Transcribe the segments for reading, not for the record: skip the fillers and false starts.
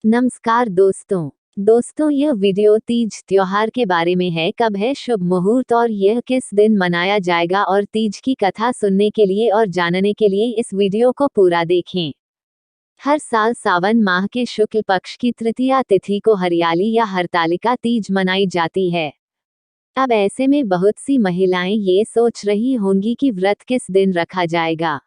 नमस्कार दोस्तों, यह वीडियो तीज त्योहार के बारे में है। कब है शुभ मुहूर्त और यह किस दिन मनाया जाएगा, और तीज की कथा सुनने के लिए और जानने के लिए इस वीडियो को पूरा देखें। हर साल सावन माह के शुक्ल पक्ष की तृतीया तिथि को हरियाली या हरतालिका तीज मनाई जाती है। अब ऐसे में बहुत सी महिलाएं ये सोच रही होंगी कि व्रत किस दिन रखा जाएगा।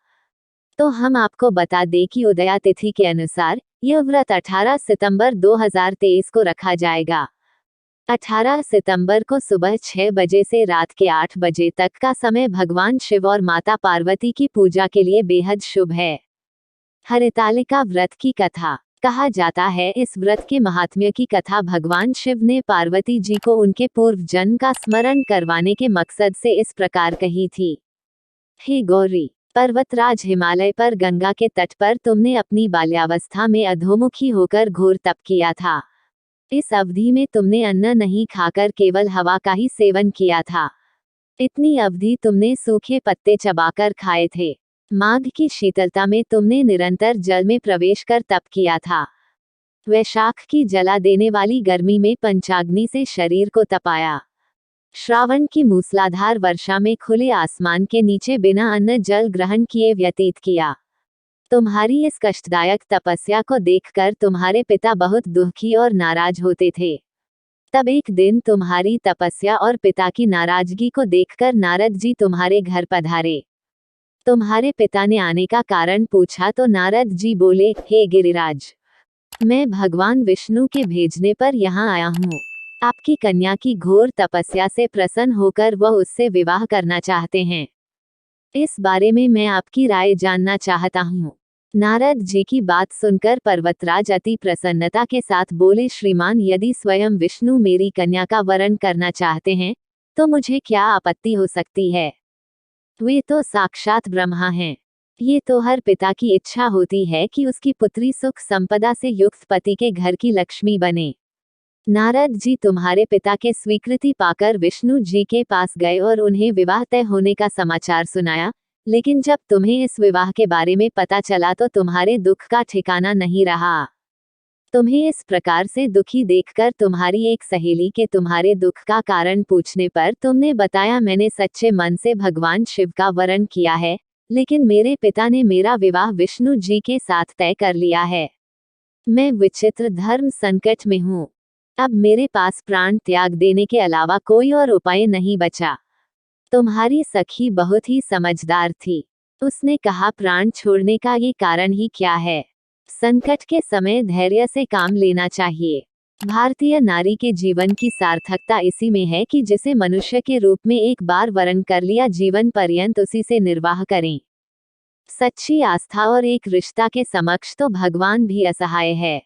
तो हम आपको बता दें कि उदया तिथि के अनुसार यह व्रत 18 सितंबर 2023 को रखा जाएगा। 18 सितंबर को सुबह 6 बजे से रात के 8 बजे तक का समय भगवान शिव और माता पार्वती की पूजा के लिए बेहद शुभ है। हरितालिका व्रत की कथा। कहा जाता है, इस व्रत के महात्म्य की कथा भगवान शिव ने पार्वती जी को उनके पूर्व जन्म का स्मरण करवाने के मकसद से इस प्रकार कही थी। हे गौरी, पर्वतराज हिमालय पर गंगा के तट पर तुमने अपनी बाल्यावस्था में अधोमुखी होकर घोर तप किया था। इस अवधि में तुमने अन्न नहीं खाकर केवल हवा का ही सेवन किया था। इतनी अवधि तुमने सूखे पत्ते चबाकर खाए थे। माघ की शीतलता में तुमने निरंतर जल में प्रवेश कर तप किया था। वैशाख की जला देने वाली गर्मी में पंचाग्नि से शरीर को तपाया। श्रावण की मूसलाधार वर्षा में खुले आसमान के नीचे बिना अन्न जल ग्रहण किए व्यतीत किया। तुम्हारी इस कष्टदायक तपस्या को देखकर तुम्हारे पिता बहुत दुखी और नाराज होते थे। तब एक दिन तुम्हारी तपस्या और पिता की नाराजगी को देखकर नारद जी तुम्हारे घर पधारे। तुम्हारे पिता ने आने का कारण पूछा तो नारद जी बोले, हे गिरिराज, मैं भगवान विष्णु के भेजने पर यहाँ आया हूँ। आपकी कन्या की घोर तपस्या से प्रसन्न होकर वह उससे विवाह करना चाहते हैं। इस बारे में मैं आपकी राय जानना चाहता हूँ। नारद जी की बात सुनकर पर्वतराज अति प्रसन्नता के साथ बोले, श्रीमान, यदि स्वयं विष्णु मेरी कन्या का वरण करना चाहते हैं तो मुझे क्या आपत्ति हो सकती है। वे तो साक्षात ब्रह्मा हैं। ये तो हर पिता की इच्छा होती है कि उसकी पुत्री सुख संपदा से युक्त पति के घर की लक्ष्मी बने। नारद जी तुम्हारे पिता के स्वीकृति पाकर विष्णु जी के पास गए और उन्हें विवाह तय होने का समाचार सुनाया। लेकिन जब तुम्हें इस विवाह के बारे में पता चला तो तुम्हारे दुख का ठिकाना नहीं रहा। तुम्हें इस प्रकार से दुखी देखकर तुम्हारी एक सहेली के तुम्हारे दुख का कारण पूछने पर तुमने बताया, मैंने सच्चे मन से भगवान शिव का वरण किया है, लेकिन मेरे पिता ने मेरा विवाह विष्णु जी के साथ तय कर लिया है। मैं विचित्र धर्म संकट में हूँ। अब मेरे पास प्राण त्याग देने के अलावा कोई और उपाय नहीं बचा। तुम्हारी सखी बहुत ही समझदार थी। उसने कहा, प्राण छोड़ने का ये कारण ही क्या है। संकट के समय धैर्य से काम लेना चाहिए। भारतीय नारी के जीवन की सार्थकता इसी में है कि जिसे मनुष्य के रूप में एक बार वरण कर लिया, जीवन पर्यंत उसी से निर्वाह करें। सच्ची आस्था और एक रिश्ता के समक्ष तो भगवान भी असहाय है।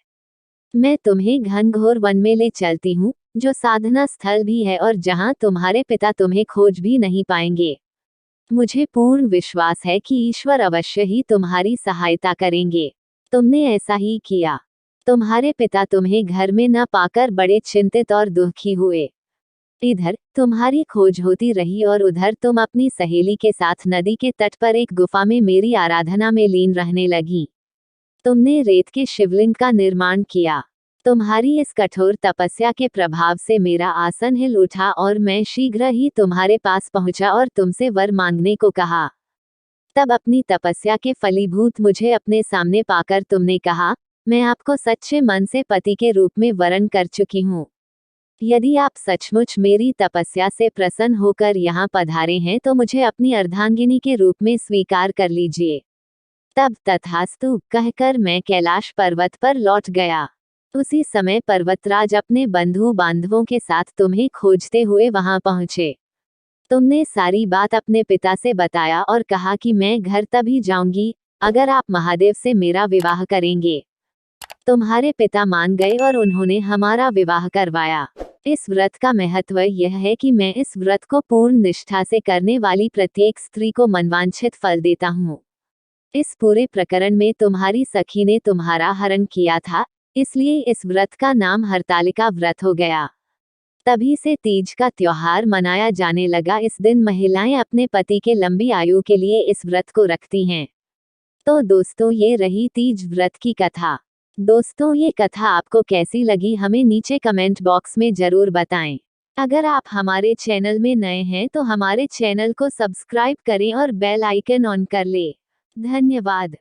मैं तुम्हें घनघोर वन में ले चलती हूँ, जो साधना स्थल भी है और जहाँ तुम्हारे पिता तुम्हें खोज भी नहीं पाएंगे। मुझे पूर्ण विश्वास है कि ईश्वर अवश्य ही तुम्हारी सहायता करेंगे। तुमने ऐसा ही किया। तुम्हारे पिता तुम्हें घर में न पाकर बड़े चिंतित और दुखी हुए। इधर तुम्हारी खोज होती रही और उधर तुम अपनी सहेली के साथ नदी के तट पर एक गुफा में मेरी आराधना में लीन रहने लगी। तुमने रेत के शिवलिंग का निर्माण किया। तुम्हारी इस कठोर तपस्या के प्रभाव से मेरा आसन हिल उठा और मैं शीघ्र ही तुम्हारे पास पहुंचा और तुमसे वर मांगने को कहा। तब अपनी तपस्या के फलीभूत मुझे अपने सामने पाकर तुमने कहा, मैं आपको सच्चे मन से पति के रूप में वरण कर चुकी हूँ। यदि आप सचमुच मेरी तपस्या से प्रसन्न होकर यहाँ पधारे हैं तो मुझे अपनी अर्धांगिनी के रूप में स्वीकार कर लीजिए। तब तथास्तु कहकर मैं कैलाश पर्वत पर लौट गया। उसी समय पर्वतराज अपने बंधु बांधवों के साथ तुम्हें खोजते हुए वहां पहुंचे। तुमने सारी बात अपने पिता से बताया और कहा कि मैं घर तभी जाऊंगी अगर आप महादेव से मेरा विवाह करेंगे। तुम्हारे पिता मान गए और उन्होंने हमारा विवाह करवाया। इस व्रत का महत्व यह है कि मैं इस व्रत को पूर्ण निष्ठा से करने वाली प्रत्येक स्त्री को मनवांछित फल देता हूँ। इस पूरे प्रकरण में तुम्हारी सखी ने तुम्हारा हरण किया था, इसलिए इस व्रत का नाम हरतालिका व्रत हो गया। तभी से तीज का त्योहार मनाया जाने लगा। इस दिन महिलाएं अपने पति के लंबी आयु के लिए इस व्रत को रखती हैं। तो दोस्तों, ये रही तीज व्रत की कथा। दोस्तों, ये कथा आपको कैसी लगी हमें नीचे कमेंट बॉक्स में जरूर बताएं। अगर आप हमारे चैनल में नए हैं तो हमारे चैनल को सब्सक्राइब करें और बेल आइकन ऑन कर लें। धन्यवाद।